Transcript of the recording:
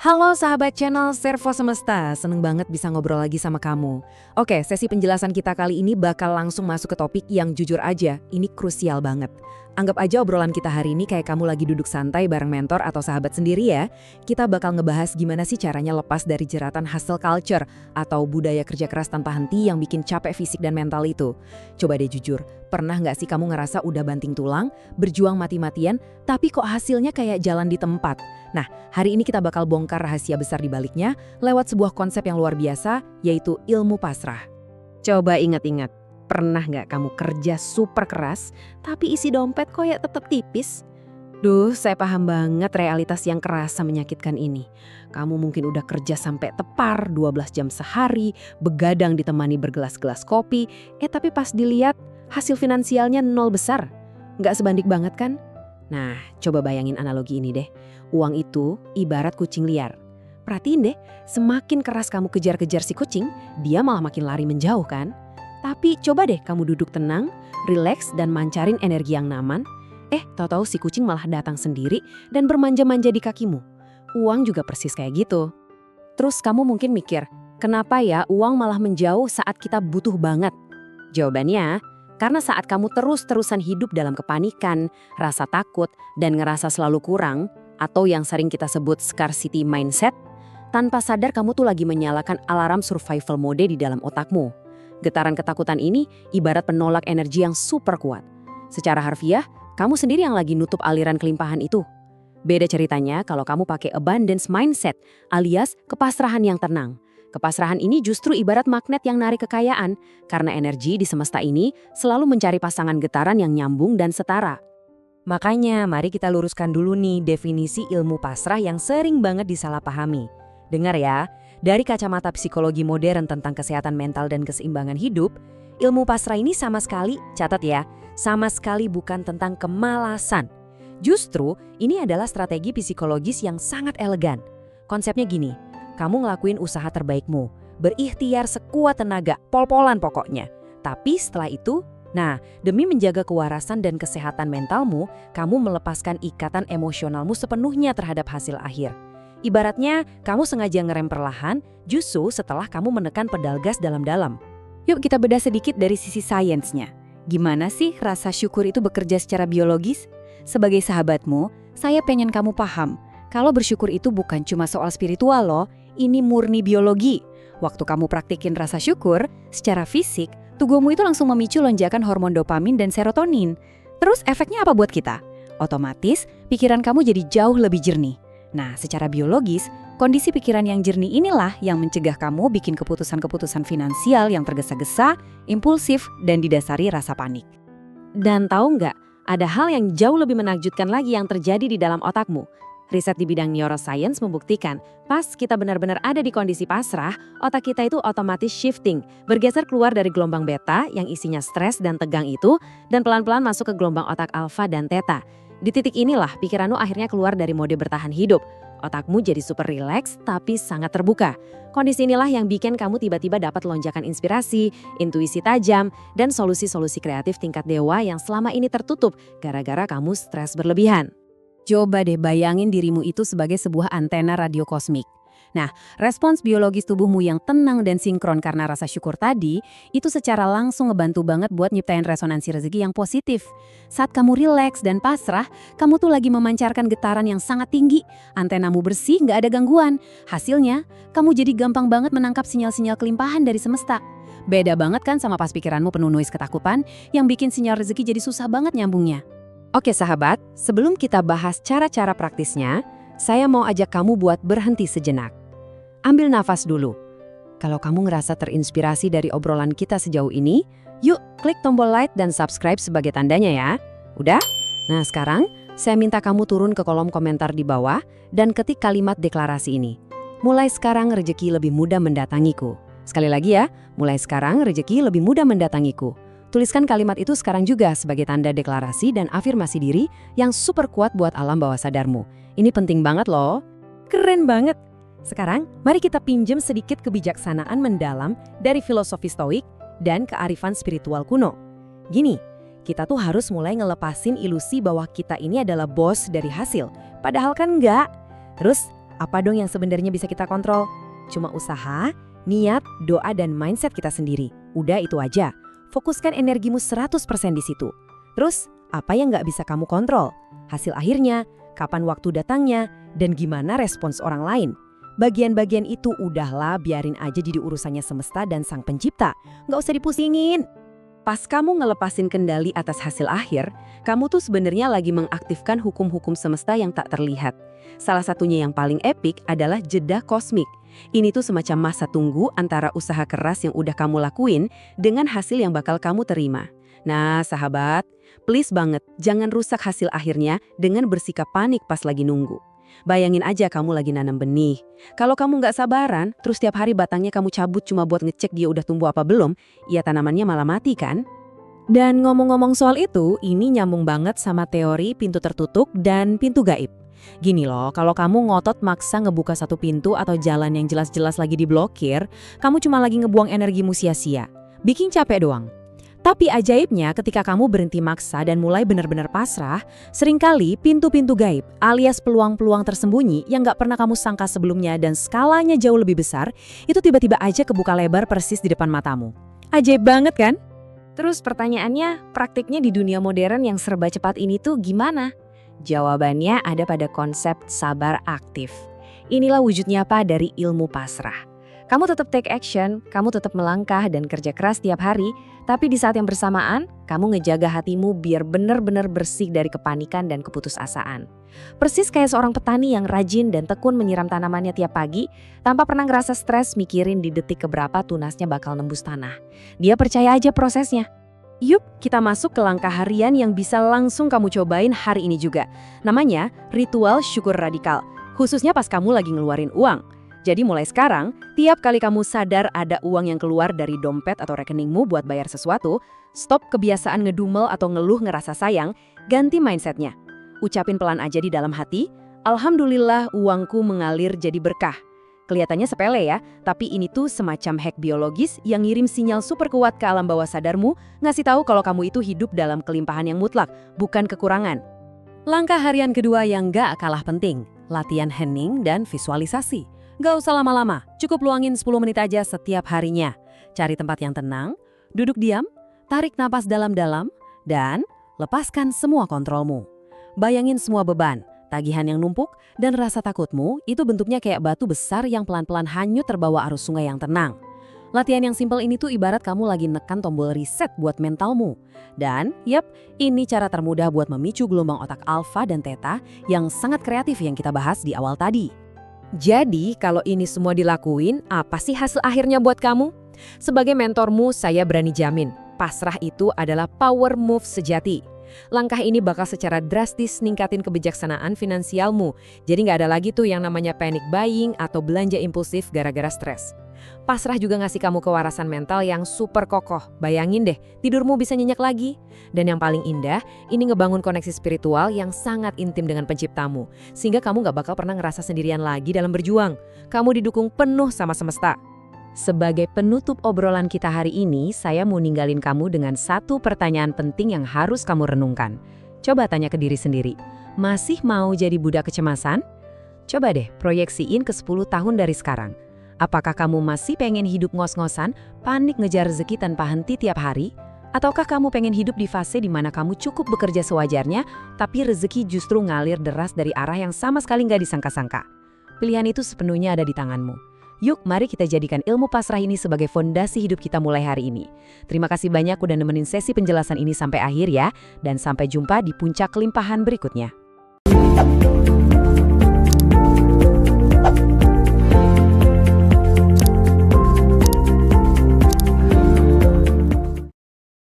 Halo sahabat channel Servo Semesta, seneng banget bisa ngobrol lagi sama kamu. Oke, sesi penjelasan kita kali ini bakal langsung masuk ke topik yang jujur aja, ini krusial banget. Anggap aja obrolan kita hari ini kayak kamu lagi duduk santai bareng mentor atau sahabat sendiri ya. Kita bakal ngebahas gimana sih caranya lepas dari jeratan hustle culture atau budaya kerja keras tanpa henti yang bikin capek fisik dan mental itu. Coba deh jujur, pernah nggak sih kamu ngerasa udah banting tulang, berjuang mati-matian, tapi kok hasilnya kayak jalan di tempat? Nah, hari ini kita bakal bongkar rahasia besar di baliknya lewat sebuah konsep yang luar biasa, yaitu ilmu pasrah. Coba ingat-ingat, pernah nggak kamu kerja super keras, tapi isi dompet kok ya tetap tipis? Duh, saya paham banget realitas yang kerasa menyakitkan ini. Kamu mungkin udah kerja sampai tepar 12 jam sehari, begadang ditemani bergelas-gelas kopi, tapi pas dilihat hasil finansialnya nol besar. Nggak sebandik banget kan? Nah, coba bayangin analogi ini deh. Uang itu ibarat kucing liar. Perhatiin deh, semakin keras kamu kejar-kejar si kucing, dia malah makin lari menjauh kan? Tapi coba deh kamu duduk tenang, rileks dan mancarin energi yang nyaman. Tahu-tahu si kucing malah datang sendiri dan bermanja-manja di kakimu. Uang juga persis kayak gitu. Terus kamu mungkin mikir, kenapa ya uang malah menjauh saat kita butuh banget? Jawabannya, karena saat kamu terus-terusan hidup dalam kepanikan, rasa takut, dan ngerasa selalu kurang, atau yang sering kita sebut scarcity mindset, tanpa sadar kamu tuh lagi menyalakan alarm survival mode di dalam otakmu. Getaran ketakutan ini ibarat penolak energi yang super kuat. Secara harfiah, kamu sendiri yang lagi nutup aliran kelimpahan itu. Beda ceritanya kalau kamu pakai abundance mindset, alias kepasrahan yang tenang. Kepasrahan ini justru ibarat magnet yang narik kekayaan, karena energi di semesta ini selalu mencari pasangan getaran yang nyambung dan setara. Makanya mari kita luruskan dulu nih definisi ilmu pasrah yang sering banget disalahpahami. Dengar ya, dari kacamata psikologi modern tentang kesehatan mental dan keseimbangan hidup, ilmu pasrah ini sama sekali, catat ya, sama sekali bukan tentang kemalasan. Justru ini adalah strategi psikologis yang sangat elegan. Konsepnya gini, kamu ngelakuin usaha terbaikmu, berikhtiar sekuat tenaga, pol-polan pokoknya. Tapi setelah itu, demi menjaga kewarasan dan kesehatan mentalmu, kamu melepaskan ikatan emosionalmu sepenuhnya terhadap hasil akhir. Ibaratnya, kamu sengaja ngerem perlahan, justru setelah kamu menekan pedal gas dalam-dalam. Yuk kita bedah sedikit dari sisi sainsnya. Gimana sih rasa syukur itu bekerja secara biologis? Sebagai sahabatmu, saya pengen kamu paham, kalau bersyukur itu bukan cuma soal spiritual loh, ini murni biologi. Waktu kamu praktikin rasa syukur, secara fisik, tubuhmu itu langsung memicu lonjakan hormon dopamin dan serotonin. Terus efeknya apa buat kita? Otomatis, pikiran kamu jadi jauh lebih jernih. Nah, secara biologis, kondisi pikiran yang jernih inilah yang mencegah kamu bikin keputusan-keputusan finansial yang tergesa-gesa, impulsif, dan didasari rasa panik. Dan tahu nggak, ada hal yang jauh lebih menakjubkan lagi yang terjadi di dalam otakmu. Riset di bidang neuroscience membuktikan, pas kita benar-benar ada di kondisi pasrah, otak kita itu otomatis shifting, bergeser keluar dari gelombang beta yang isinya stres dan tegang itu, dan pelan-pelan masuk ke gelombang otak alfa dan theta. Di titik inilah pikiranmu akhirnya keluar dari mode bertahan hidup. Otakmu jadi super rileks tapi sangat terbuka. Kondisi inilah yang bikin kamu tiba-tiba dapat lonjakan inspirasi, intuisi tajam, dan solusi-solusi kreatif tingkat dewa yang selama ini tertutup gara-gara kamu stres berlebihan. Coba deh bayangin dirimu itu sebagai sebuah antena radio kosmik. Nah, respons biologis tubuhmu yang tenang dan sinkron karena rasa syukur tadi, itu secara langsung ngebantu banget buat nyiptain resonansi rezeki yang positif. Saat kamu rileks dan pasrah, kamu tuh lagi memancarkan getaran yang sangat tinggi. Antenamu bersih, nggak ada gangguan. Hasilnya, kamu jadi gampang banget menangkap sinyal-sinyal kelimpahan dari semesta. Beda banget kan sama pas pikiranmu penuh noise ketakutan, yang bikin sinyal rezeki jadi susah banget nyambungnya. Oke sahabat, sebelum kita bahas cara-cara praktisnya, saya mau ajak kamu buat berhenti sejenak. Ambil nafas dulu. Kalau kamu ngerasa terinspirasi dari obrolan kita sejauh ini, yuk klik tombol like dan subscribe sebagai tandanya ya. Udah? Nah sekarang, saya minta kamu turun ke kolom komentar di bawah dan ketik kalimat deklarasi ini. Mulai sekarang rezeki lebih mudah mendatangiku. Sekali lagi ya, mulai sekarang rezeki lebih mudah mendatangiku. Tuliskan kalimat itu sekarang juga sebagai tanda deklarasi dan afirmasi diri yang super kuat buat alam bawah sadarmu. Ini penting banget loh. Keren banget. Sekarang, mari kita pinjam sedikit kebijaksanaan mendalam dari filosofi stoik dan kearifan spiritual kuno. Gini, kita tuh harus mulai ngelepasin ilusi bahwa kita ini adalah bos dari hasil. Padahal kan enggak. Terus, Apa dong yang sebenarnya bisa kita kontrol? Cuma usaha, niat, doa, dan mindset kita sendiri. Udah itu aja. Fokuskan energimu 100% di situ. Terus, apa yang nggak bisa kamu kontrol? Hasil akhirnya, kapan waktu datangnya, dan gimana respons orang lain. Bagian-bagian itu udahlah biarin aja jadi urusannya semesta dan sang pencipta. Nggak usah dipusingin. Pas kamu ngelepasin kendali atas hasil akhir, kamu tuh sebenarnya lagi mengaktifkan hukum-hukum semesta yang tak terlihat. Salah satunya yang paling epik adalah jeda kosmik. Ini tuh semacam masa tunggu antara usaha keras yang udah kamu lakuin dengan hasil yang bakal kamu terima. Nah, sahabat, please banget jangan rusak hasil akhirnya dengan bersikap panik pas lagi nunggu. Bayangin aja kamu lagi nanam benih. Kalau kamu nggak sabaran, terus tiap hari batangnya kamu cabut cuma buat ngecek dia udah tumbuh apa belum, ya tanamannya malah mati kan? Dan ngomong-ngomong soal itu, ini nyambung banget sama teori pintu tertutup dan pintu gaib. Gini loh, kalau kamu ngotot maksa ngebuka satu pintu atau jalan yang jelas-jelas lagi diblokir, kamu cuma lagi ngebuang energimu sia-sia. Bikin capek doang. Tapi ajaibnya ketika kamu berhenti maksa dan mulai benar-benar pasrah, seringkali pintu-pintu gaib alias peluang-peluang tersembunyi yang nggak pernah kamu sangka sebelumnya dan skalanya jauh lebih besar, itu tiba-tiba aja kebuka lebar persis di depan matamu. Ajaib banget kan? Terus pertanyaannya, praktiknya di dunia modern yang serba cepat ini tuh gimana? Jawabannya ada pada konsep sabar aktif. Inilah wujud nyata dari ilmu pasrah. Kamu tetap take action, kamu tetap melangkah dan kerja keras tiap hari, tapi di saat yang bersamaan, kamu ngejaga hatimu biar benar-benar bersih dari kepanikan dan keputusasaan. Persis kayak seorang petani yang rajin dan tekun menyiram tanamannya tiap pagi, tanpa pernah ngerasa stres mikirin di detik keberapa tunasnya bakal nembus tanah. Dia percaya aja prosesnya. Yuk, kita masuk ke langkah harian yang bisa langsung kamu cobain hari ini juga. Namanya ritual syukur radikal, khususnya pas kamu lagi ngeluarin uang. Jadi mulai sekarang, tiap kali kamu sadar ada uang yang keluar dari dompet atau rekeningmu buat bayar sesuatu, stop kebiasaan ngedumel atau ngeluh ngerasa sayang, ganti mindsetnya. Ucapin pelan aja di dalam hati, Alhamdulillah uangku mengalir jadi berkah. Kelihatannya sepele ya, tapi ini tuh semacam hack biologis yang ngirim sinyal super kuat ke alam bawah sadarmu, ngasih tahu kalau kamu itu hidup dalam kelimpahan yang mutlak, bukan kekurangan. Langkah harian kedua yang gak kalah penting, latihan hening dan visualisasi. Gak usah lama-lama, cukup luangin 10 menit aja setiap harinya. Cari tempat yang tenang, duduk diam, tarik napas dalam-dalam, dan lepaskan semua kontrolmu. Bayangin semua beban, tagihan yang numpuk, dan rasa takutmu itu bentuknya kayak batu besar yang pelan-pelan hanyut terbawa arus sungai yang tenang. Latihan yang simpel ini tuh ibarat kamu lagi nekan tombol reset buat mentalmu. Dan, yap, ini cara termudah buat memicu gelombang otak alfa dan theta yang sangat kreatif yang kita bahas di awal tadi. Jadi, kalau ini semua dilakuin, apa sih hasil akhirnya buat kamu? Sebagai mentormu, saya berani jamin, pasrah itu adalah power move sejati. Langkah ini bakal secara drastis ningkatin kebijaksanaan finansialmu. Jadi nggak ada lagi tuh yang namanya panic buying atau belanja impulsif gara-gara stres. Pasrah juga ngasih kamu kewarasan mental yang super kokoh. Bayangin deh, tidurmu bisa nyenyak lagi. Dan yang paling indah, ini ngebangun koneksi spiritual yang sangat intim dengan penciptamu. Sehingga kamu nggak bakal pernah ngerasa sendirian lagi dalam berjuang. Kamu didukung penuh sama semesta. Sebagai penutup obrolan kita hari ini, saya mau ninggalin kamu dengan satu pertanyaan penting yang harus kamu renungkan. Coba tanya ke diri sendiri, masih mau jadi budak kecemasan? Coba deh proyeksiin ke 10 tahun dari sekarang. Apakah kamu masih pengen hidup ngos-ngosan, panik ngejar rezeki tanpa henti tiap hari? Ataukah kamu pengen hidup di fase di mana kamu cukup bekerja sewajarnya, tapi rezeki justru ngalir deras dari arah yang sama sekali nggak disangka-sangka? Pilihan itu sepenuhnya ada di tanganmu. Yuk, mari kita jadikan ilmu pasrah ini sebagai fondasi hidup kita mulai hari ini. Terima kasih banyak udah nemenin sesi penjelasan ini sampai akhir ya, dan sampai jumpa di puncak kelimpahan berikutnya.